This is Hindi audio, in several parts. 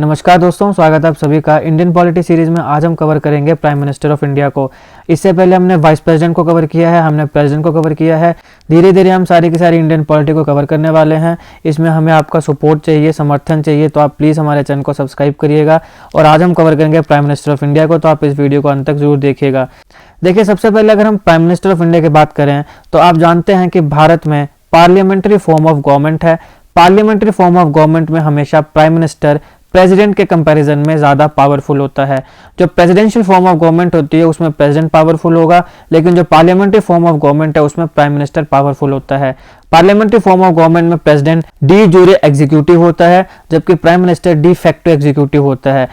नमस्कार दोस्तों, स्वागत है आप सभी का इंडियन पॉलिटी सीरीज में। आज हम कवर करेंगे प्राइम मिनिस्टर ऑफ इंडिया को। इससे पहले हमने वाइस प्रेसिडेंट को कवर किया है, हमने प्रेसिडेंट को कवर किया है। धीरे धीरे हम सारी की सारी इंडियन पॉलिटी को कवर करने वाले हैं। इसमें हमें आपका सपोर्ट चाहिए, समर्थन चाहिए, तो आप प्लीज़ हमारे चैनल को सब्सक्राइब करिएगा। और आज हम कवर करेंगे प्राइम मिनिस्टर ऑफ इंडिया को, तो आप इस वीडियो को अंत तक जरूर देखिएगा। देखिए, सबसे पहले अगर हम प्राइम मिनिस्टर ऑफ इंडिया की बात करें तो आप जानते हैं कि भारत में पार्लियामेंट्री फॉर्म ऑफ गवर्नमेंट है। पार्लियामेंट्री फॉर्म ऑफ गवर्नमेंट में हमेशा प्राइम मिनिस्टर प्रेसिडेंट के कंपैरिजन में ज़्यादा पावरफुल होता है। जो प्रेसिडेंशियल फॉर्म ऑफ गवर्नमेंट होती है उसमें प्रेसिडेंट पावरफुल होगा, लेकिन जो पार्लियामेंट्री फॉर्म ऑफ गवर्नमेंट है उसमें प्राइम मिनिस्टर पावरफुल होता है। पार्लियामेंट्री फॉर्म ऑफ गवर्नमेंट में प्रेसिडेंट डी जूरे एग्जीक्यूटिव होता है, जबकि prime minister de facto executive होता है।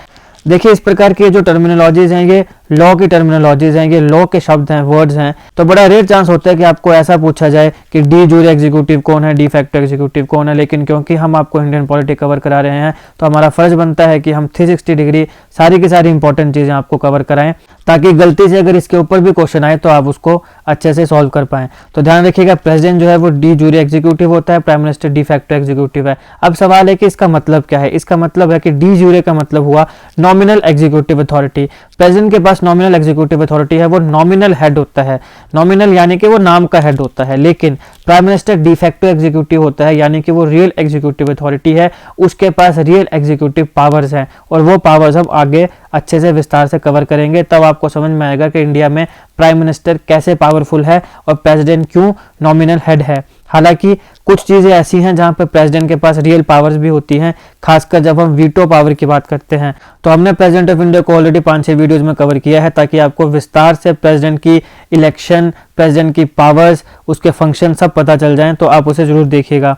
देखिए, इस प्रकार की जो टर्मिनोलॉजीज हैं ये लॉ की टर्मिनोलॉजीज हैं, ये लॉ के शब्द हैं, वर्ड्स हैं। तो बड़ा रेयर चांस होता है कि आपको ऐसा पूछा जाए कि डी जूरे एग्जीक्यूटिव कौन है, डी फैक्टो एग्जीक्यूटिव कौन है। लेकिन क्योंकि हम आपको इंडियन पॉलिटी कवर करा रहे हैं तो हमारा फर्ज बनता है कि हम 360 डिग्री सारी की सारी इंपॉर्टेंट चीज़ें आपको कवर कराएं, ताकि गलती से अगर इसके ऊपर भी क्वेश्चन आए तो आप उसको अच्छे से सॉल्व कर पाएं। तो ध्यान रखिएगा, प्रेसिडेंट जो है वो डी जूरे एग्जीक्यूटिव होता है, prime minister de facto executive है। अब सवाल है कि इसका मतलब क्या है। इसका मतलब है कि डी जूरे का मतलब हुआ नॉमिनल एग्जीक्यूटिव अथॉरिटी। प्रेसिडेंट के पास नॉमिनल एग्जीक्यूटिव अथॉरिटी है, वो नॉमिनल हेड होता है। नॉमिनल यानी कि वो नाम का हेड होता है, लेकिन prime minister de facto executive होता है, यानी कि वो रियल एग्जीक्यूटिव अथॉरिटी है, उसके पास रियल एग्जीक्यूटिव पावर्स हैं। और वो पावर्स हम आगे अच्छे से विस्तार से कवर करेंगे, तब आपको समझ में आएगा कि इंडिया में प्राइम मिनिस्टर कैसे पावरफुल है और प्रेसिडेंट क्यों नॉमिनल हेड है। हालांकि कुछ चीज़ें ऐसी हैं जहां पर प्रेसिडेंट के पास रियल पावर्स भी होती हैं, खासकर जब हम वीटो पावर की बात करते हैं। तो हमने प्रेसिडेंट ऑफ इंडिया को ऑलरेडी 5-6 वीडियोज़ में कवर किया है, ताकि आपको विस्तार से प्रेसिडेंट की इलेक्शन, प्रेसिडेंट की पावर्स, उसके फंक्शन सब पता चल जाएं, तो आप उसे जरूर देखिएगा।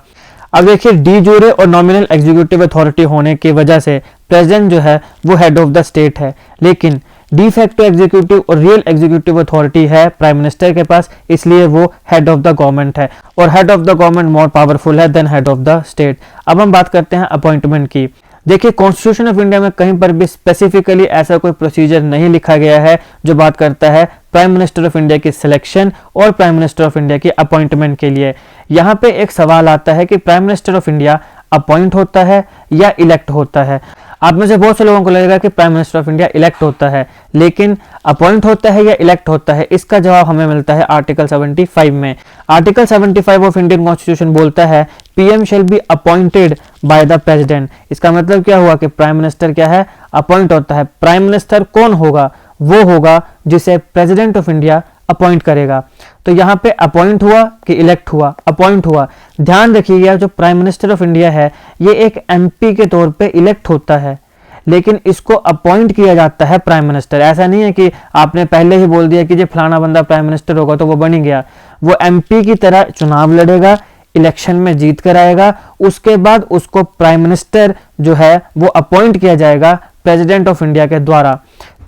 अब देखिए, डी जूरे और नॉमिनल एग्जीक्यूटिव अथॉरिटी होने की वजह से प्रेसिडेंट जो है वो हेड ऑफ द स्टेट है, लेकिन डी फैक्टो एग्जीक्यूटिव और रियल एग्जीक्यूटिव अथॉरिटी है प्राइम मिनिस्टर के पास, इसलिए वो हेड ऑफ द गवर्नमेंट है। और head of the government more powerful है than head of the state. अब हम बात करते हैं अपॉइंटमेंट की। देखिए, कॉन्स्टिट्यूशन ऑफ इंडिया में कहीं पर भी स्पेसिफिकली ऐसा कोई प्रोसीजर नहीं लिखा गया है जो बात करता है प्राइम मिनिस्टर ऑफ इंडिया की सिलेक्शन और प्राइम मिनिस्टर ऑफ इंडिया की अपॉइंटमेंट के लिए। यहाँ पे एक सवाल आता है कि prime minister of India appoint होता है या इलेक्ट होता है। आप में से बहुत से लोगों को लगेगा कि prime minister of India elect होता है, लेकिन अपॉइंट होता है या इलेक्ट होता है, इसका जवाब हमें मिलता है आर्टिकल 75 में। आर्टिकल 75 ऑफ इंडियन कॉन्स्टिट्यूशन बोलता है PM shall be appointed by the president. इसका मतलब क्या हुआ कि प्राइम मिनिस्टर क्या है, अपॉइंट होता है। प्राइम मिनिस्टर कौन होगा, वो होगा जिसे प्रेसिडेंट ऑफ इंडिया अपॉइंट करेगा। तो यहाँ पे अपॉइंट हुआ कि इलेक्ट हुआ, अपॉइंट हुआ। ध्यान रखिएगा, जो प्राइम मिनिस्टर ऑफ इंडिया है ये एक एमपी के तौर पे इलेक्ट होता है, लेकिन इसको अपॉइंट किया जाता है प्राइम मिनिस्टर। ऐसा नहीं है कि आपने पहले ही बोल दिया कि जो फलाना बंदा प्राइम मिनिस्टर होगा तो वो बन ही गया। वो एमपी की तरह चुनाव लड़ेगा, इलेक्शन में जीत कर आएगा, उसके बाद उसको प्राइम मिनिस्टर जो है वो अपॉइंट किया जाएगा प्रेसिडेंट ऑफ इंडिया के द्वारा।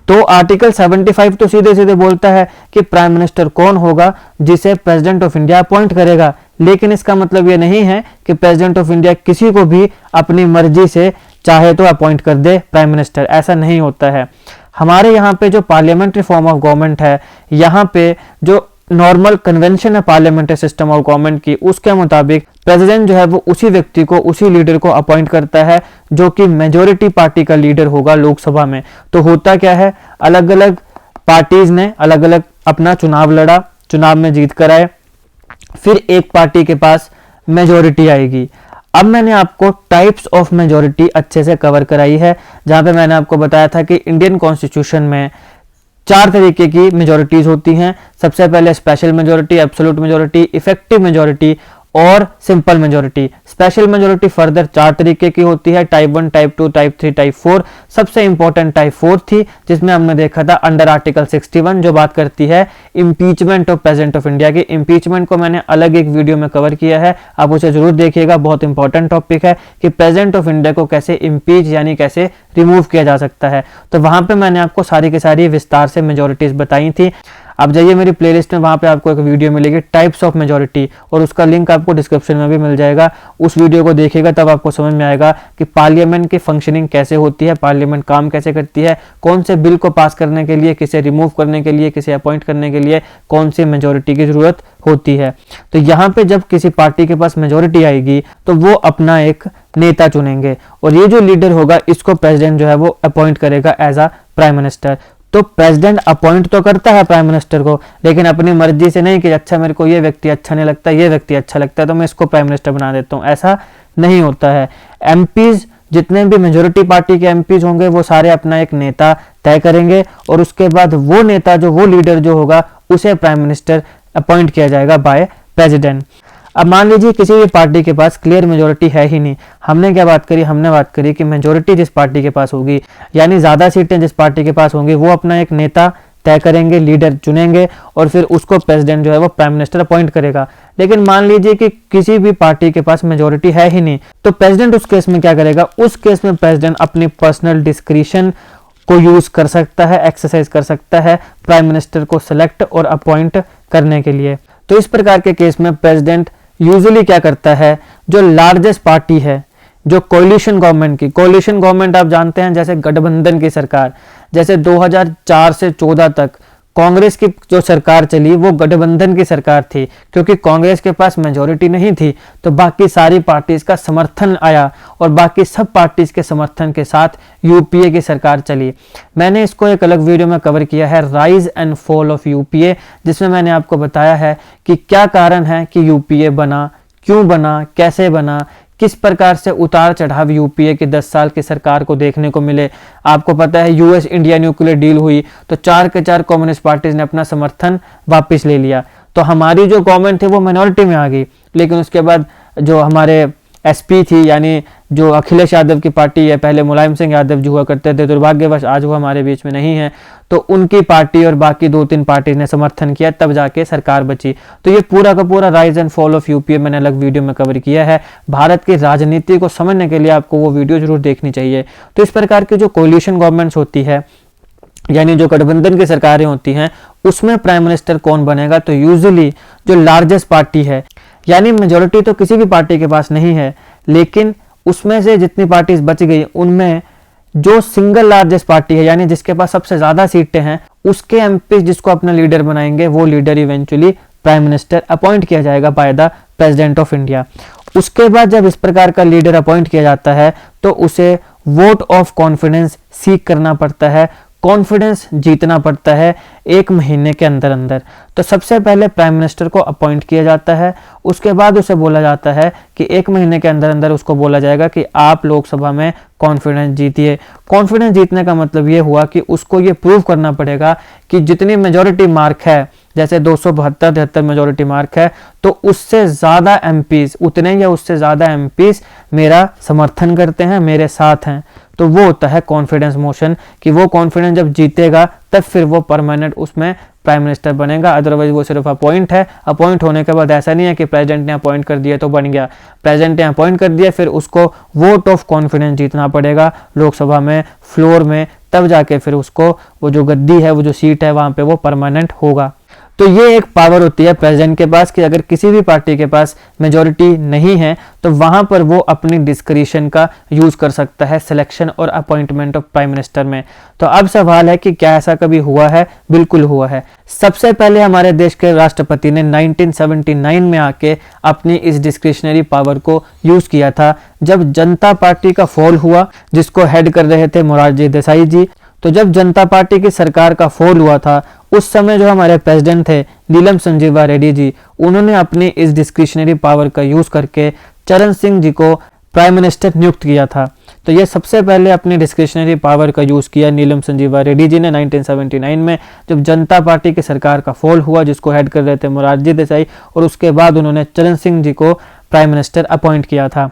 तो आर्टिकल 75 तो सीधे सीधे बोलता है कि प्राइम मिनिस्टर कौन होगा जिसे प्रेसिडेंट ऑफ इंडिया अपॉइंट करेगा, लेकिन इसका मतलब ये नहीं है कि प्रेसिडेंट ऑफ इंडिया किसी को भी अपनी मर्जी से चाहे तो अपॉइंट कर दे प्राइम मिनिस्टर। ऐसा नहीं होता है। हमारे यहाँ पे जो पार्लियामेंट्री फॉर्म ऑफ गवर्नमेंट है, यहाँ पे जो नॉर्मल कन्वेंशन है पार्लियामेंट्री सिस्टम ऑफ गवर्नमेंट की, उसके मुताबिक प्रेसिडेंट जो है वो उसी व्यक्ति को, उसी लीडर को अपॉइंट करता है जो कि मेजॉरिटी पार्टी का लीडर होगा लोकसभा में। तो होता क्या है, अलग अलग पार्टीज ने अलग अलग अपना चुनाव लड़ा, चुनाव में जीत कर आए, फिर एक पार्टी के पास मेजॉरिटी आएगी। अब मैंने आपको टाइप्स ऑफ मेजॉरिटी अच्छे से कवर कराई है, जहां पे मैंने आपको बताया था कि इंडियन कॉन्स्टिट्यूशन में 4 तरीके की मेजॉरिटीज होती हैं। सबसे पहले special majority, absolute majority, effective majority और simple majority. Special majority further 4 तरीके की होती है, टाइप 1, टाइप 2, टाइप 3, टाइप 4। सबसे इंपॉर्टेंट टाइप 4 थी, जिसमें हमने देखा था अंडर आर्टिकल 61 जो बात करती है impeachment of president of India की। इम्पीचमेंट को मैंने अलग एक वीडियो में कवर किया है, आप उसे जरूर देखिएगा। बहुत इंपॉर्टेंट टॉपिक है कि प्रेसिडेंट ऑफ इंडिया को कैसे इम्पीच यानी कैसे रिमूव किया जा सकता है। तो वहां पर मैंने आपको सारी की सारी विस्तार से मेजॉरिटीज बताई थी। आप जाइए मेरी प्लेलिस्ट में, वहाँ पे आपको एक वीडियो मिलेगी टाइप्स ऑफ मेजोरिटी, और उसका लिंक आपको डिस्क्रिप्शन में भी मिल जाएगा। उस वीडियो को देखिएगा, तब आपको समझ में आएगा कि पार्लियामेंट की फंक्शनिंग कैसे होती है, पार्लियामेंट काम कैसे करती है, कौन से बिल को पास करने के लिए, किसे रिमूव करने के लिए, किसे अपॉइंट करने के लिए कौन सी मेजोरिटी की जरूरत होती है। तो यहाँ पे जब किसी पार्टी के पास मेजोरिटी आएगी तो वो अपना एक नेता चुनेंगे, और ये जो लीडर होगा इसको प्रेसिडेंट जो है वो अपॉइंट करेगा एज अ प्राइम मिनिस्टर। तो प्रेसिडेंट अपॉइंट तो करता है प्राइम मिनिस्टर को, लेकिन अपनी मर्जी से नहीं कि अच्छा मेरे को ये व्यक्ति अच्छा नहीं लगता, ये व्यक्ति अच्छा लगता है तो मैं इसको प्राइम मिनिस्टर बना देता हूँ, ऐसा नहीं होता है। एमपीज जितने भी मेजोरिटी पार्टी के एमपीज होंगे वो सारे अपना एक नेता तय करेंगे, और उसके बाद वो नेता जो वो लीडर जो होगा उसे प्राइम मिनिस्टर अपॉइंट किया जाएगा बाय प्रेसिडेंट। अब मान लीजिए किसी भी पार्टी के पास क्लियर मेजोरिटी है ही नहीं, हमने क्या बात करी, हमने बात करी कि मेजोरिटी जिस पार्टी के पास होगी, यानी ज्यादा सीटें जिस पार्टी के पास होंगी, वो अपना एक नेता तय करेंगे, लीडर चुनेंगे, और फिर उसको प्रेसिडेंट जो है वो प्राइम मिनिस्टर अपॉइंट करेगा। लेकिन मान लीजिए कि किसी भी पार्टी के पास मेजोरिटी है ही नहीं, तो प्रेसिडेंट उस केस में क्या करेगा, उस केस में प्रेसिडेंट अपनी पर्सनल डिस्क्रिशन को यूज कर सकता है, एक्सरसाइज कर सकता है प्राइम मिनिस्टर को सिलेक्ट और अपॉइंट करने के लिए। तो इस प्रकार के केस में प्रेसिडेंट यूजुअली क्या करता है, जो लार्जेस्ट पार्टी है, जो कोलिशन गवर्नमेंट की, कोलिशन गवर्नमेंट आप जानते हैं जैसे गठबंधन की सरकार, जैसे 2004 से 14 तक कांग्रेस की जो सरकार चली वो गठबंधन की सरकार थी, क्योंकि कांग्रेस के पास मेजोरिटी नहीं थी तो बाकी सारी पार्टीज का समर्थन आया, और बाकी सब पार्टीज के समर्थन के साथ यूपीए की सरकार चली। मैंने इसको एक अलग वीडियो में कवर किया है, rise and fall of UPA, जिसमें मैंने आपको बताया है कि क्या कारण है कि यूपीए बना, क्यों बना, कैसे बना, किस प्रकार से उतार चढ़ाव यूपीए के 10 साल की सरकार को देखने को मिले। आपको पता है यूएस इंडिया न्यूक्लियर डील हुई तो 4 के 4 कम्युनिस्ट पार्टीज ने अपना समर्थन वापस ले लिया, तो हमारी जो गवर्नमेंट थी वो माइनॉरिटी में आ गई। लेकिन उसके बाद जो हमारे एसपी थी, यानी जो अखिलेश यादव की पार्टी है, पहले मुलायम सिंह यादव जी हुआ करते थे, दुर्भाग्यवश आज वो हमारे बीच में नहीं है, तो उनकी पार्टी और बाकी 2-3 पार्टी ने समर्थन किया, तब जाके सरकार बची। तो ये पूरा का पूरा rise and fall of UPA मैंने अलग वीडियो में कवर किया है। भारत की राजनीति को समझने के लिए आपको वो वीडियो जरूर देखनी चाहिए। तो इस प्रकार की जो कोलिशन गवर्नमेंट्स होती है, यानी जो गठबंधन की सरकारें होती हैं, उसमें प्राइम मिनिस्टर कौन बनेगा, तो यूजुअली जो लार्जेस्ट पार्टी है, यानी मेजोरिटी तो किसी भी पार्टी के पास नहीं है, लेकिन उसमें से जितनी पार्टीज बच गई उनमें जो सिंगल लार्जेस्ट पार्टी है, यानी जिसके पास सबसे ज्यादा सीटें हैं, उसके एमपी जिसको अपना लीडर बनाएंगे, वो leader eventually prime minister appoint किया जाएगा by the president of India. उसके बाद जब इस प्रकार का लीडर अपॉइंट किया जाता है तो उसे वोट ऑफ कॉन्फिडेंस सीक करना पड़ता है, कॉन्फिडेंस जीतना पड़ता है 1 महीने के अंदर अंदर। तो सबसे पहले प्राइम मिनिस्टर को अपॉइंट किया जाता है, उसके बाद उसे बोला जाता है कि 1 महीने के अंदर अंदर उसको बोला जाएगा कि आप लोकसभा में कॉन्फिडेंस जीतिए। कॉन्फिडेंस जीतने का मतलब ये हुआ कि उसको ये प्रूव करना पड़ेगा कि जितनी मेजोरिटी मार्क है, जैसे 272-73 मेजोरिटी मार्क है, तो उससे ज्यादा एमपीज, उतने या उससे ज्यादा एमपीज मेरा समर्थन करते हैं, मेरे साथ हैं। तो वो होता है कॉन्फिडेंस मोशन, कि वो कॉन्फिडेंस जब जीतेगा तब फिर वो परमानेंट उसमें प्राइम मिनिस्टर बनेगा। अदरवाइज वो सिर्फ अपॉइंट है। अपॉइंट होने के बाद ऐसा नहीं है कि प्रेसिडेंट ने अपॉइंट कर दिया तो बन गया, प्रेसिडेंट ने अपॉइंट कर दिया, फिर उसको वोट ऑफ कॉन्फिडेंस जीतना पड़ेगा लोकसभा में, फ्लोर में, तब जाके फिर उसको वो जो गद्दी है, वो जो सीट है, वहां पे वो परमानेंट होगा। तो ये एक पावर होती है प्रेसिडेंट के पास कि अगर किसी भी पार्टी के पास मेजोरिटी नहीं है तो वहां पर वो अपनी डिस्क्रिशन का यूज कर सकता है सिलेक्शन और अपॉइंटमेंट ऑफ प्राइम मिनिस्टर में। तो अब सवाल है कि क्या ऐसा कभी हुआ है? बिल्कुल हुआ है। सबसे पहले हमारे देश के राष्ट्रपति ने 1979 में आके अपनी इस डिस्क्रिशनरी पावर को यूज किया था, जब जनता पार्टी का फॉल हुआ, जिसको हेड कर रहे थे मोरारजी देसाई जी। तो जब जनता पार्टी की सरकार का फॉल हुआ था, उस समय जो हमारे प्रेसिडेंट थे नीलम संजीवा रेड्डी जी, उन्होंने अपनी इस डिस्क्रिशनरी पावर का यूज करके चरण सिंह जी को प्राइम मिनिस्टर नियुक्त किया था। तो ये सबसे पहले अपनी डिस्क्रिशनरी पावर का यूज किया नीलम संजीवा रेड्डी जी ने 1979 में, जब जनता पार्टी की सरकार का फॉल हुआ, जिसको हेड कर रहे थे मोरारजी देसाई, और उसके बाद उन्होंने चरण सिंह जी को प्राइम मिनिस्टर अपॉइंट किया था।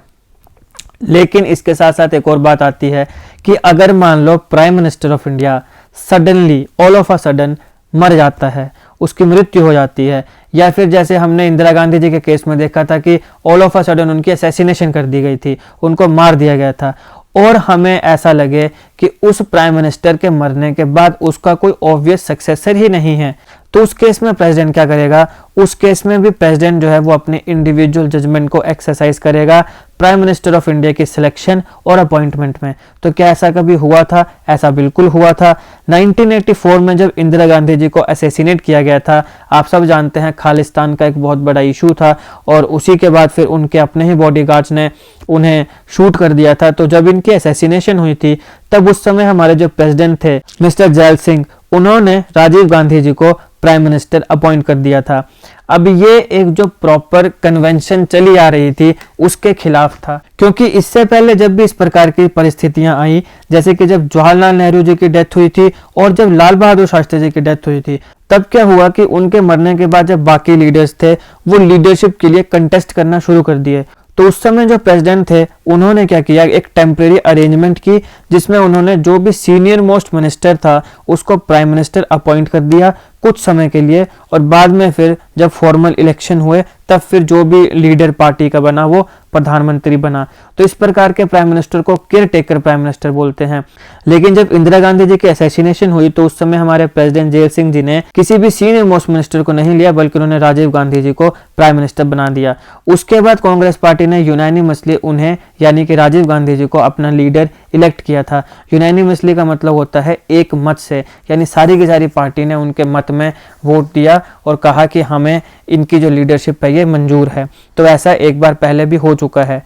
लेकिन इसके साथ साथ एक और बात आती है कि अगर मान लो prime minister of India suddenly, all of a sudden मर जाता है, उसकी मृत्यु हो जाती है, या फिर जैसे हमने इंदिरा गांधी जी के केस में देखा था कि ऑल ऑफ अ सडन उनकी असैसिनेशन कर दी गई थी, उनको मार दिया गया था, और हमें ऐसा लगे कि उस प्राइम मिनिस्टर के मरने के बाद उसका कोई ऑब्वियस सक्सेसर ही नहीं है, तो उस केस में प्रेसिडेंट क्या करेगा, उस केस में भी प्रेसिडेंट जो है वो अपने इंडिविजुअल जजमेंट को एक्सरसाइज करेगा प्राइम मिनिस्टर ऑफ इंडिया की सिलेक्शन और अपॉइंटमेंट में। तो क्या ऐसा कभी हुआ था? ऐसा बिल्कुल हुआ था। 1984 में जब इंदिरा गांधी जी को असैसिनेट किया गया था, आप सब जानते हैं खालिस्तान का एक बहुत बड़ा इशू था, और उसी के बाद फिर उनके अपने ही बॉडीगार्ड्स ने उन्हें शूट कर दिया था। तो जब इनकी असैसिनेशन हुई थी, तब उस समय हमारे जो प्रेसिडेंट थे मिस्टर जैल सिंह, उन्होंने राजीव गांधी जी को प्राइम मिनिस्टर अपॉइंट कर दिया था। अब ये एक जो प्रॉपर कन्वेंशन चली आ रही थी उसके खिलाफ था, क्योंकि इससे पहले जब भी इस प्रकार की परिस्थितियां आई, जैसे कि जब जवाहरलाल नेहरू जी की डेथ हुई थी और जब लाल बहादुर शास्त्री जी की डेथ हुई थी, तब क्या हुआ कि उनके मरने के बाद जब बाकी लीडर्स थे वो लीडरशिप के लिए कंटेस्ट करना शुरू कर दिए। तो उस समय जो प्रेसिडेंट थे उन्होंने क्या किया, एक टेम्परेरी अरेंजमेंट की, जिसमें उन्होंने जो भी सीनियर मोस्ट मिनिस्टर था उसको प्राइम मिनिस्टर अपॉइंट कर दिया कुछ समय के लिए, और बाद में फिर जब फॉर्मल इलेक्शन हुए तब फिर जो भी लीडर पार्टी का बना वो प्रधानमंत्री बना। तो इस प्रकार के प्राइम मिनिस्टर को केयर टेकर प्राइम मिनिस्टर बोलते हैं। लेकिन जब इंदिरा गांधी जी की असैसिनेशन हुई तो उस समय हमारे प्रेसिडेंट जैल सिंह जी ने किसी भी सीनियर मोस्ट मिनिस्टर को नहीं लिया, बल्कि उन्होंने राजीव गांधी जी को प्राइम मिनिस्टर बना दिया। उसके बाद कांग्रेस पार्टी ने यूनानिमसली उन्हें यानी कि राजीव गांधी जी को अपना लीडर इलेक्ट किया था। यूनानिमसली का मतलब होता है एक मत से, यानी सारी की सारी पार्टी ने उनके मत में वोट दिया और कहा कि हमें इनकी जो लीडरशिप है ये मंजूर है। तो ऐसा एक बार पहले भी हो चुका है।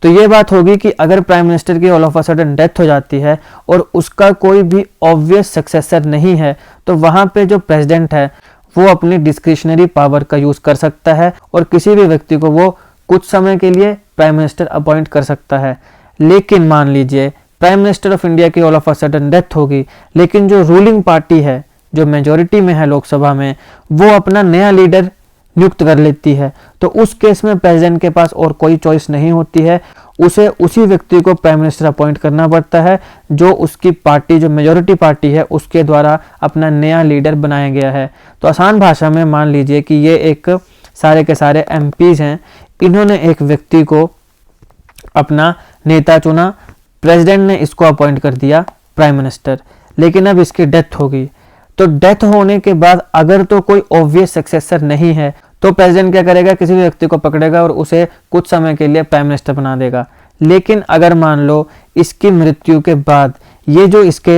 तो ये बात होगी कि अगर प्राइम मिनिस्टर की all of a sudden death हो जाती है और उसका कोई भी ऑब्वियस सक्सेसर नहीं है, तो वहां पे जो प्रेसिडेंट है वो अपनी डिस्क्रिशनरी पावर का यूज कर सकता है और किसी भी व्यक्ति को वो कुछ समय के लिए प्राइम मिनिस्टर अपॉइंट कर सकता है। लेकिन मान लीजिए प्राइम मिनिस्टर ऑफ इंडिया की all of a sudden death होगी, लेकिन जो रूलिंग पार्टी है, जो मेजोरिटी में है लोकसभा में, वो अपना नया लीडर नियुक्त कर लेती है। तो उस केस में प्रेसिडेंट के पास और कोई चॉइस नहीं होती है, उसे उसी व्यक्ति को प्राइम मिनिस्टर अपॉइंट करना पड़ता है जो उसकी पार्टी, जो मेजोरिटी पार्टी है, उसके द्वारा अपना नया लीडर बनाया गया है। तो आसान भाषा में मान लीजिए कि ये एक सारे के सारे एमपीज हैं, इन्होंने एक व्यक्ति को अपना नेता चुना, प्रेसिडेंट ने इसको अपॉइंट कर दिया प्राइम मिनिस्टर। लेकिन अब इसकी डेथ होगी, तो डेथ होने के बाद अगर तो कोई ऑब्वियस सक्सेसर नहीं है तो प्रेसिडेंट क्या करेगा, किसी भी व्यक्ति को पकड़ेगा और उसे कुछ समय के लिए प्राइम मिनिस्टर बना देगा। लेकिन अगर मान लो इसकी मृत्यु के बाद ये जो इसके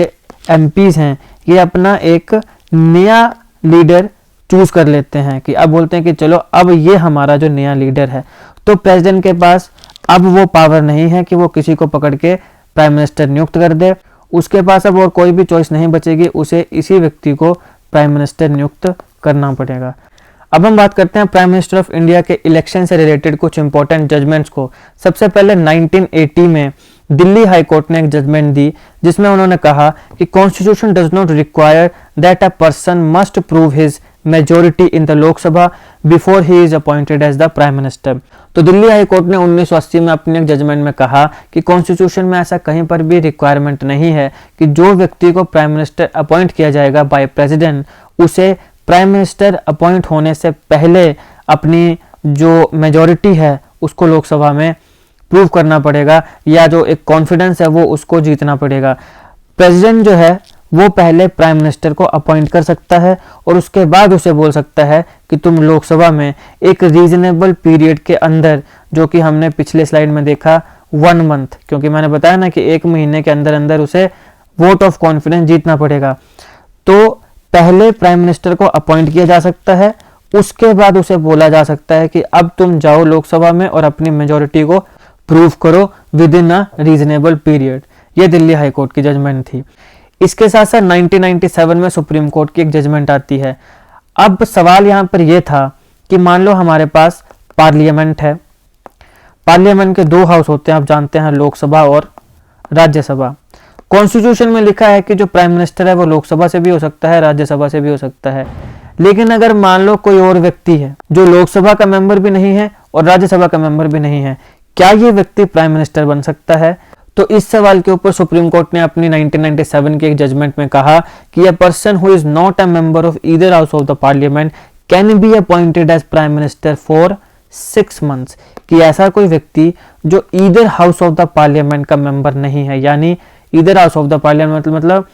एमपीज हैं ये अपना एक नया लीडर चूज कर लेते हैं, कि अब बोलते हैं कि चलो अब ये हमारा जो नया लीडर है, तो प्रेसिडेंट के पास अब वो पावर नहीं है कि वो किसी को पकड़ के प्राइम मिनिस्टर नियुक्त कर दे। उसके पास अब और कोई भी चॉइस नहीं बचेगी, उसे इसी व्यक्ति को प्राइम मिनिस्टर नियुक्त करना पड़ेगा। अब हम बात करते हैं प्राइम मिनिस्टर ऑफ इंडिया के इलेक्शन से रिलेटेड कुछ इंपॉर्टेंट जजमेंट्स को। सबसे पहले 1980 में दिल्ली हाई कोर्ट ने एक जजमेंट दी जिसमें उन्होंने कहा कि constitution does not require that a person must prove his majority in the Lok Sabha before he is appointed as the prime minister. तो दिल्ली हाई कोर्ट ने 1980 में अपने एक जजमेंट में कहा कि कॉन्स्टिट्यूशन में ऐसा कहीं पर भी रिक्वायरमेंट नहीं है कि जो व्यक्ति को प्राइम मिनिस्टर अपॉइंट किया जाएगा बाय प्रेसिडेंट, उसे प्राइम मिनिस्टर अपॉइंट होने से पहले अपनी जो मेजोरिटी है उसको लोकसभा में प्रूव करना पड़ेगा, या जो एक कॉन्फिडेंस है वो उसको जीतना पड़ेगा। प्रेसिडेंट जो है वो पहले प्राइम मिनिस्टर को अपॉइंट कर सकता है और उसके बाद उसे बोल सकता है कि तुम लोकसभा में एक रीजनेबल पीरियड के अंदर, जो कि हमने पिछले स्लाइड में देखा 1 मंथ, क्योंकि मैंने बताया ना कि 1 महीने के अंदर अंदर उसे वोट ऑफ कॉन्फिडेंस जीतना पड़ेगा। तो पहले प्राइम मिनिस्टर को अपॉइंट किया जा सकता है, उसके बाद उसे बोला जा सकता है कि अब तुम जाओ लोकसभा में और अपनी मेजोरिटी को प्रूव करो with in a reasonable period. ये दिल्ली हाई कोर्ट की जजमेंट थी। इसके साथ साथ 1997 में सुप्रीम कोर्ट की एक जजमेंट आती है। अब सवाल यहाँ पर यह था कि मान लो हमारे पास पार्लियामेंट है, पार्लियामेंट के 2 हाउस होते हैं, आप जानते हैं, लोकसभा और राज्यसभा। कॉन्स्टिट्यूशन में लिखा है कि जो प्राइम मिनिस्टर है वो लोकसभा से भी हो सकता है, राज्यसभा से भी हो सकता है। लेकिन अगर मान लो कोई और व्यक्ति है जो लोकसभा का मेंबर भी नहीं है और राज्यसभा का मेंबर भी नहीं है, क्या ये व्यक्ति प्राइम मिनिस्टर बन सकता है? तो इस सवाल के ऊपर सुप्रीम कोर्ट ने अपनी 1997 के एक जजमेंट में कहा कि a person who is not a member of either house of the parliament can be appointed as prime minister for 6 months, कि ऐसा कोई व्यक्ति जो either house of the parliament का मेंबर नहीं है, यानी either house of the parliament मतलब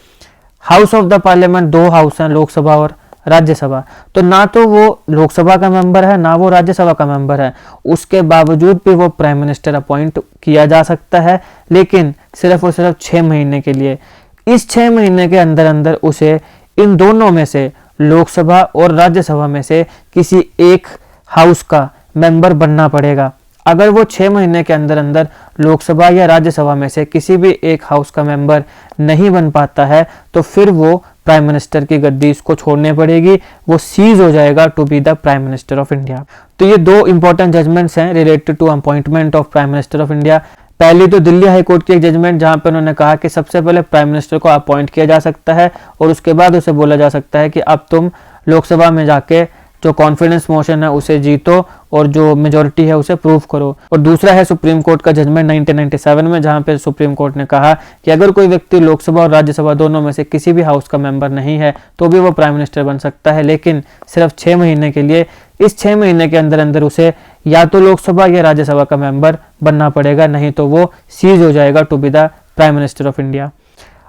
house of the parliament 2 house हैं, लोकसभा और राज्यसभा। तो ना तो वो लोकसभा का मेंबर है, ना वो राज्यसभा का मेंबर है, उसके बावजूद भी वो प्राइम मिनिस्टर अपॉइंट किया जा सकता है, लेकिन सिर्फ और सिर्फ 6 महीने के लिए। इस 6 महीने के अंदर अंदर उसे इन दोनों में से, लोकसभा और राज्यसभा में से किसी एक हाउस का मेंबर बनना पड़ेगा। अगर वो 6 महीने के अंदर अंदर लोकसभा या राज्यसभा में से किसी भी एक हाउस का मेंबर नहीं बन पाता है, तो फिर वो प्राइम मिनिस्टर की गद्दी इसको छोड़नी पड़ेगी, वो सीज हो जाएगा to be the prime minister of India. तो ये 2 इंपॉर्टेंट जजमेंट्स हैं related to appointment of prime minister of India. पहली तो दिल्ली हाई कोर्ट की एक जजमेंट, जहां पे उन्होंने कहा कि सबसे पहले प्राइम मिनिस्टर को अपॉइंट किया जा सकता है और उसके बाद उसे बोला जा सकता है कि अब तुम लोकसभा में जाके जो कॉन्फिडेंस मोशन है उसे जीतो और जो मेजोरिटी है उसे प्रूव करो। और दूसरा है सुप्रीम कोर्ट का जजमेंट 1997 में, जहां पे सुप्रीम कोर्ट ने कहा कि अगर कोई व्यक्ति लोकसभा और राज्यसभा दोनों में से किसी भी हाउस का मेंबर नहीं है तो भी वो प्राइम मिनिस्टर बन सकता है, लेकिन सिर्फ 6 महीने के लिए। इस 6 महीने के अंदर अंदर उसे या तो लोकसभा या राज्यसभा का मेंबर बनना पड़ेगा, नहीं तो वो सीज हो जाएगा to be the prime minister of India.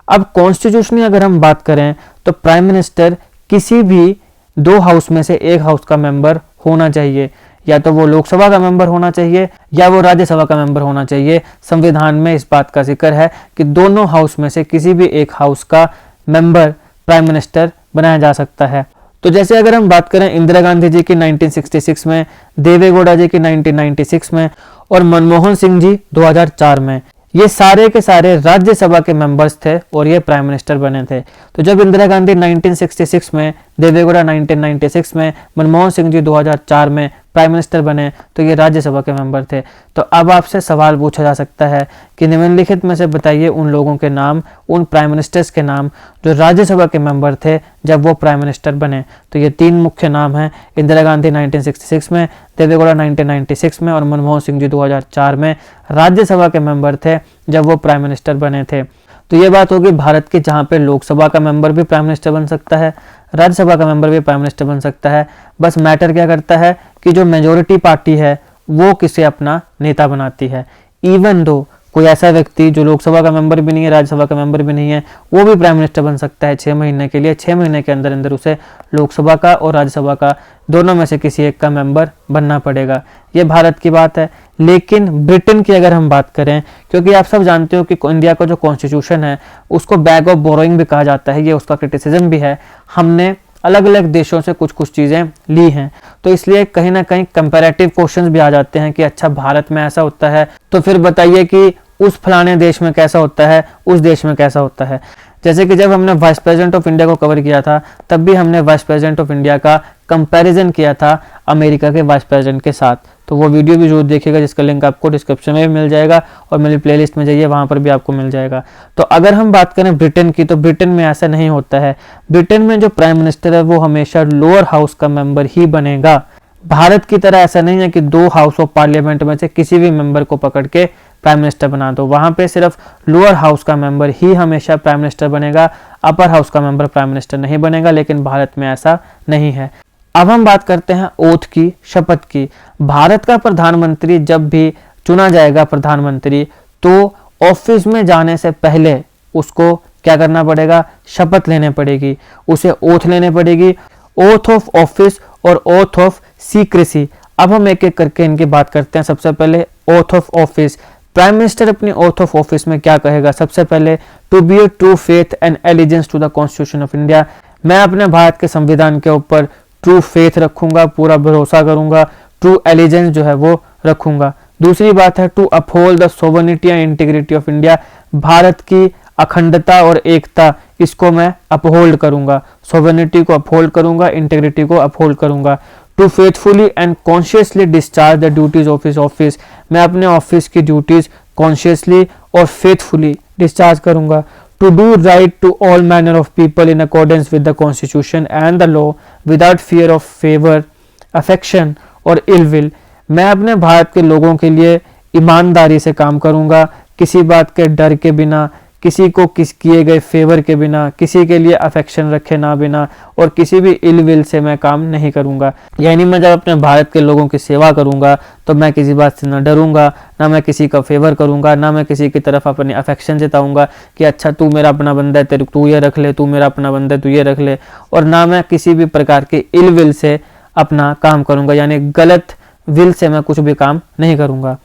अब कॉन्स्टिट्यूशनली अगर हम बात करें तो प्राइम मिनिस्टर किसी भी 2 हाउस में से एक हाउस का मेंबर होना चाहिए, या तो वो लोकसभा का मेंबर होना चाहिए या वो राज्यसभा का मेंबर होना चाहिए। संविधान में इस बात का जिक्र है कि दोनों हाउस में से किसी भी एक हाउस का मेंबर प्राइम मिनिस्टर बनाया जा सकता है। तो जैसे अगर हम बात करें इंदिरा गांधी जी की 1966 में, देवेगौड़ा जी की 1996 में और मनमोहन सिंह जी 2004 में, ये सारे के सारे राज्यसभा के मेंबर्स थे और ये प्राइम मिनिस्टर बने थे। तो जब इंदिरा गांधी 1966 में, देवेगौड़ा 1996 में, मनमोहन सिंह जी 2004 में प्राइम मिनिस्टर बने, तो ये राज्यसभा के मेंबर थे। तो अब आपसे सवाल पूछा जा सकता है कि निम्नलिखित में से बताइए उन लोगों के नाम, उन प्राइम मिनिस्टर्स के नाम जो राज्यसभा के मेंबर थे जब वो प्राइम मिनिस्टर बने। तो ये 3 मुख्य नाम हैं, इंदिरा गांधी 1966 में, देवेगौड़ा 1996 में और मनमोहन सिंह जी 2004 में राज्यसभा के मेंबर थे जब वो प्राइम मिनिस्टर बने थे। तो ये बात होगी भारत की, जहाँ पे लोकसभा का मेंबर भी प्राइम मिनिस्टर बन सकता है, राज्यसभा का मेंबर भी प्राइम मिनिस्टर बन सकता है। बस मैटर क्या करता है कि जो मेजोरिटी पार्टी है वो किसे अपना नेता बनाती है। इवन दो कोई ऐसा व्यक्ति जो लोकसभा का मेंबर भी नहीं है, राज्यसभा का मेंबर भी नहीं है, वो भी प्राइम मिनिस्टर बन सकता है 6 महीने के लिए। 6 महीने के अंदर अंदर उसे लोकसभा का और राज्यसभा का दोनों में से किसी एक का मेंबर बनना पड़ेगा। ये भारत की बात है। लेकिन ब्रिटेन की अगर हम बात करें, क्योंकि आप सब जानते हो कि इंडिया का जो कॉन्स्टिट्यूशन है उसको बैग ऑफ बोरोइंग भी कहा जाता है, ये उसका क्रिटिसिज्म भी है। हमने अलग अलग देशों से कुछ कुछ चीज़ें ली हैं, तो इसलिए कहीं ना कहीं कंपैरेटिव क्वेश्चंस भी आ जाते हैं कि अच्छा भारत में ऐसा होता है तो फिर बताइए कि उस फलाने देश में कैसा होता है, उस देश में कैसा होता है। जैसे कि जब हमने वाइस प्रेसिडेंट ऑफ इंडिया को कवर किया था तब भी हमने वाइस प्रेसिडेंट ऑफ इंडिया का कंपैरिजन किया था अमेरिका के वाइस प्रेसिडेंट के साथ। तो वो वीडियो भी जरूर देखिएगा, जिसका लिंक आपको डिस्क्रिप्शन में भी मिल जाएगा और मेरी प्लेलिस्ट में जाइए, वहाँ पर भी आपको मिल जाएगा। तो अगर हम बात करें ब्रिटेन की, तो ब्रिटेन में ऐसा नहीं होता है। ब्रिटेन में जो प्राइम मिनिस्टर है वो हमेशा लोअर हाउस का मेंबर ही बनेगा। भारत की तरह ऐसा नहीं है कि 2 हाउस ऑफ पार्लियामेंट में से किसी भी मेंबर को पकड़ के प्राइम मिनिस्टर बना दो। वहां पे सिर्फ लोअर हाउस का मेंबर ही हमेशा प्राइम मिनिस्टर बनेगा, अपर हाउस का मेंबर प्राइम मिनिस्टर नहीं बनेगा। लेकिन भारत में ऐसा नहीं है। अब हम बात करते हैं ओथ की, शपथ की। भारत का प्रधानमंत्री जब भी चुना जाएगा प्रधानमंत्री, तो ऑफिस में जाने से पहले उसको क्या करना पड़ेगा, शपथ लेने पड़ेगी, उसे ओथ लेने पड़ेगी, ओथ ऑफ ऑफिस और ओथ ऑफ सीक्रेसी। अब हम एक एक करके इनकी बात करते हैं। सबसे पहले oath of office. Prime minister अपनी ओथ ऑफ ऑफिस में क्या कहेगा? सबसे पहले, to be a true faith and allegiance to the constitution of India. मैं अपने भारत के संविधान के ऊपर ट्रू फेथ रखूंगा, पूरा भरोसा करूंगा, ट्रू एलिजेंस जो है वो रखूंगा। दूसरी बात है to uphold the sovereignty and integrity of India. Bharat की अखंडता और एकता, इसको मैं अपहोल्ड करूंगा, सोवर्निटी को अपहोल्ड करूंगा, इंटीग्रिटी को अपहोल्ड करूंगा। To faithfully and conscientiously discharge the duties of his office. मैं अपने ऑफिस की ड्यूटीज कॉन्शियसली और फेथफुली डिस्चार्ज करूंगा। To do right to all manner of people in accordance with the constitution and the law without fear of favour, affection और इल विल। मैं अपने भारत के लोगों के लिए ईमानदारी से काम करूंगा, किसी बात के डर के बिना, किसी को किस किए गए फेवर के बिना, किसी के लिए अफेक्शन रखे ना बिना और किसी भी इल विल से मैं काम नहीं करूँगा। यानी मैं जब अपने भारत के लोगों की सेवा करूँगा तो मैं किसी बात से न डरूंगा, ना मैं किसी का फेवर करूँगा, ना मैं किसी की तरफ अपनी अफेक्शन जताऊँगा कि अच्छा तू मेरा अपना बंदा है, तेरे तू ये रख ले, तू मेरा अपना बंदा है, तू ये रख ले। और ना मैं किसी भी प्रकार के इल विल से अपना काम करूँगा, यानी गलत विल से मैं कुछ भी काम नहीं करूँगा।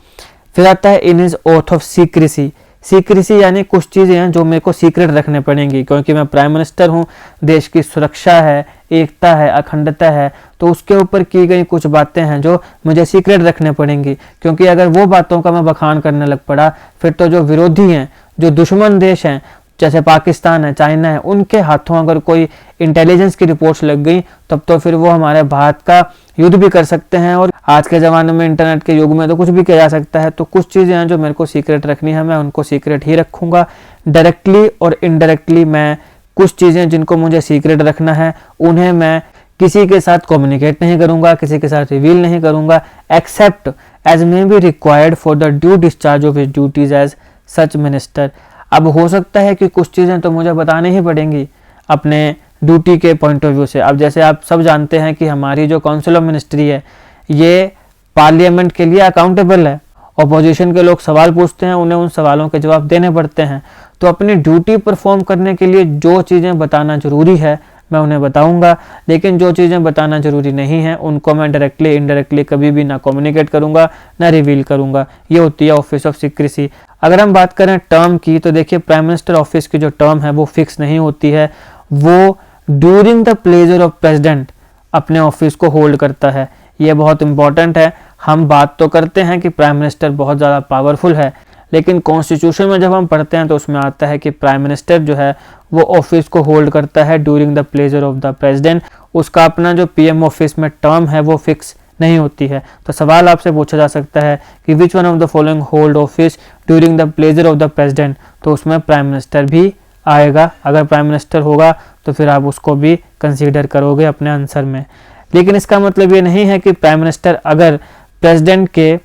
फिर आता है in his oath of secrecy. Secrecy यानी कुछ चीज़ें हैं जो मेरे को सीक्रेट रखने पड़ेंगी, क्योंकि मैं प्राइम मिनिस्टर हूँ, देश की सुरक्षा है, एकता है, अखंडता है, तो उसके ऊपर की गई कुछ बातें हैं जो मुझे सीक्रेट रखने पड़ेंगी। क्योंकि अगर वो बातों का मैं बखान करने लग पड़ा फिर तो जो विरोधी हैं, जो दुश्मन देश हैं, जैसे पाकिस्तान है, चाइना है, उनके हाथों अगर कोई इंटेलिजेंस की रिपोर्ट्स लग गई तब तो फिर वो हमारे भारत का युद्ध भी कर सकते हैं। और आज के ज़माने में इंटरनेट के युग में तो कुछ भी किया जा सकता है। तो कुछ चीज़ें हैं जो मेरे को सीक्रेट रखनी है, मैं उनको सीक्रेट ही रखूँगा। डायरेक्टली और इनडायरेक्टली मैं कुछ चीज़ें जिनको मुझे सीक्रेट रखना है उन्हें मैं किसी के साथ कम्युनिकेट नहीं करूँगा, किसी के साथ रिवील नहीं करूँगा, except as may be required for the due discharge of his duties as such minister. अब हो सकता है कि कुछ चीज़ें तो मुझे बतानी ही पड़ेंगी अपने ड्यूटी के पॉइंट ऑफ व्यू से। अब जैसे आप सब जानते हैं कि हमारी जो काउंसिल ऑफ मिनिस्ट्री है ये पार्लियामेंट के लिए अकाउंटेबल है। अपोजिशन के लोग सवाल पूछते हैं, उन्हें उन सवालों के जवाब देने पड़ते हैं। तो अपनी ड्यूटी परफॉर्म करने के लिए जो चीज़ें बताना ज़रूरी है मैं उन्हें बताऊंगा, लेकिन जो चीज़ें बताना ज़रूरी नहीं है उनको मैं डायरेक्टली इनडायरेक्टली कभी भी ना कम्युनिकेट करूंगा ना रिवील करूंगा। ये होती है ऑफिस ऑफ सीक्रेसी। अगर हम बात करें टर्म की तो देखिए प्राइम मिनिस्टर ऑफिस की जो टर्म है वो फिक्स नहीं होती है, वो during the pleasure of president अपने ऑफिस को होल्ड करता है। ये बहुत इंपॉर्टेंट है। हम बात तो करते हैं कि प्राइम मिनिस्टर बहुत ज़्यादा पावरफुल है, लेकिन कॉन्स्टिट्यूशन में जब हम पढ़ते हैं तो उसमें आता है कि प्राइम मिनिस्टर जो है वो ऑफिस को होल्ड करता है during the pleasure of the president. उसका अपना जो पीएम ऑफिस में टर्म है वो फिक्स नहीं होती है। तो सवाल आपसे पूछा जा सकता है कि which one of the following hold office during the pleasure of the president, तो उसमें प्राइम मिनिस्टर भी आएगा। अगर प्राइम मिनिस्टर होगा तो फिर आप उसको भी कंसीडर करोगे अपने आंसर में। लेकिन इसका मतलब ये नहीं है कि प्राइम मिनिस्टर अगर प्रेसिडेंट के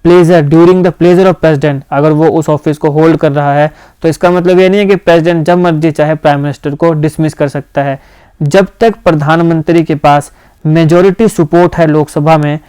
pleasure during the pleasure of president अगर वो उस ऑफिस को होल्ड कर रहा है तो इसका मतलब ये नहीं है कि प्रेसिडेंट जब मर्जी चाहे प्राइम मिनिस्टर को डिसमिस कर सकता है। जब तक प्रधानमंत्री के पास मेजॉरिटी सपोर्ट है लोकसभा में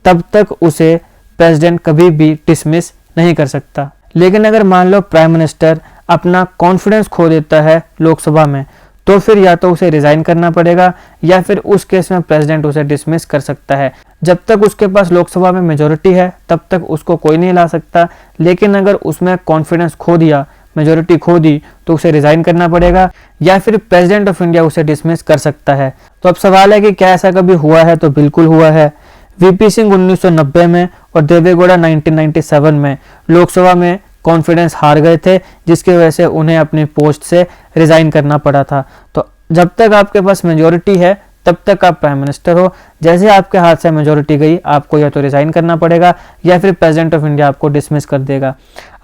तब तक उसे प्रेसिडेंट कभी भी डिसमिस नहीं कर सकता। लेकिन अगर मान लो प्राइम मिनिस्टर अपना कॉन्फिडेंस खो देता है लोकसभा में तो फिर या तो उसे रिजाइन करना पड़ेगा या फिर उस केस में प्रेसिडेंट उसे डिसमिस कर सकता है। जब तक उसके पास लोकसभा में मेजॉरिटी है तब तक उसको कोई नहीं ला सकता, लेकिन अगर उसमें कॉन्फिडेंस खो दिया, मेजॉरिटी खो दी, तो उसे रिजाइन करना पड़ेगा या फिर प्रेसिडेंट ऑफ इंडिया उसे डिसमिस कर सकता है। तो अब सवाल है कि क्या ऐसा कभी हुआ है? तो बिल्कुल हुआ है। वीपी सिंह 1990 में और देवेगौड़ा 1997 में लोकसभा में कॉन्फिडेंस हार गए थे, जिसकी वजह से उन्हें अपनी पोस्ट से रिजाइन करना पड़ा था। तो जब तक आपके पास मेजॉरिटी है तब तक आप प्राइम मिनिस्टर हो। जैसे आपके हाथ से मेजॉरिटी गई आपको या तो रिजाइन करना पड़ेगा या फिर प्रेसिडेंट ऑफ इंडिया आपको डिसमिस कर देगा।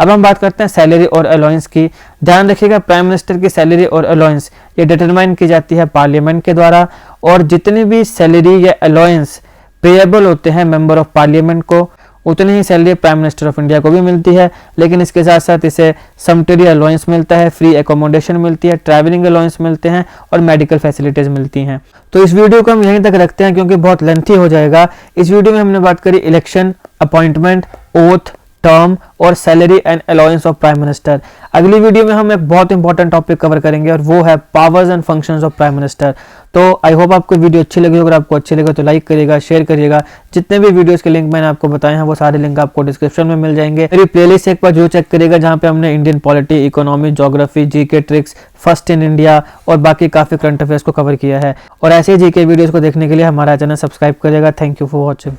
अब हम बात करते हैं सैलरी और अलाउंस की। ध्यान रखिएगा प्राइम मिनिस्टर की सैलरी और अलाउंस ये डिटरमाइन की जाती है पार्लियामेंट के द्वारा, और जितनी भी सैलरी या अलाउंस पेएबल होते हैं मेंबर ऑफ पार्लियामेंट को उतनी ही salary prime minister of India को भी मिलती है। लेकिन इसके साथ साथ इसे समटरी अलाउंस मिलता है, फ्री एकोमोडेशन मिलती है, ट्रैवलिंग अलाउंस मिलते हैं और मेडिकल फैसिलिटीज मिलती हैं। तो इस वीडियो को हम यहीं तक रखते हैं क्योंकि बहुत लेंथी हो जाएगा। इस वीडियो में हमने बात करी इलेक्शन, अपॉइंटमेंट, ओथ, टर्म और salary and allowance of prime minister. अगली वीडियो में हम एक बहुत इंपॉर्टेंट टॉपिक कवर करेंगे और वो है powers and functions of prime minister. तो आई होप आपको वीडियो अच्छी लगी। अगर आपको अच्छी लगे तो लाइक करिएगा, शेयर करिएगा। जितने भी वीडियोस के लिंक मैंने आपको बताए हैं वो सारे लिंक आपको डिस्क्रिप्शन में मिल जाएंगे। मेरी प्लेलिस्ट एक बार जो चेक करिएगा जहाँ पे हमने Indian polity, economy, geography, GK tricks, first in India और बाकी काफी करंट अफेयर्स को कवर किया है। और ऐसे जीके वीडियोस को देखने के लिए हमारा चैनल सब्सक्राइब करिएगा। Thank you for watching.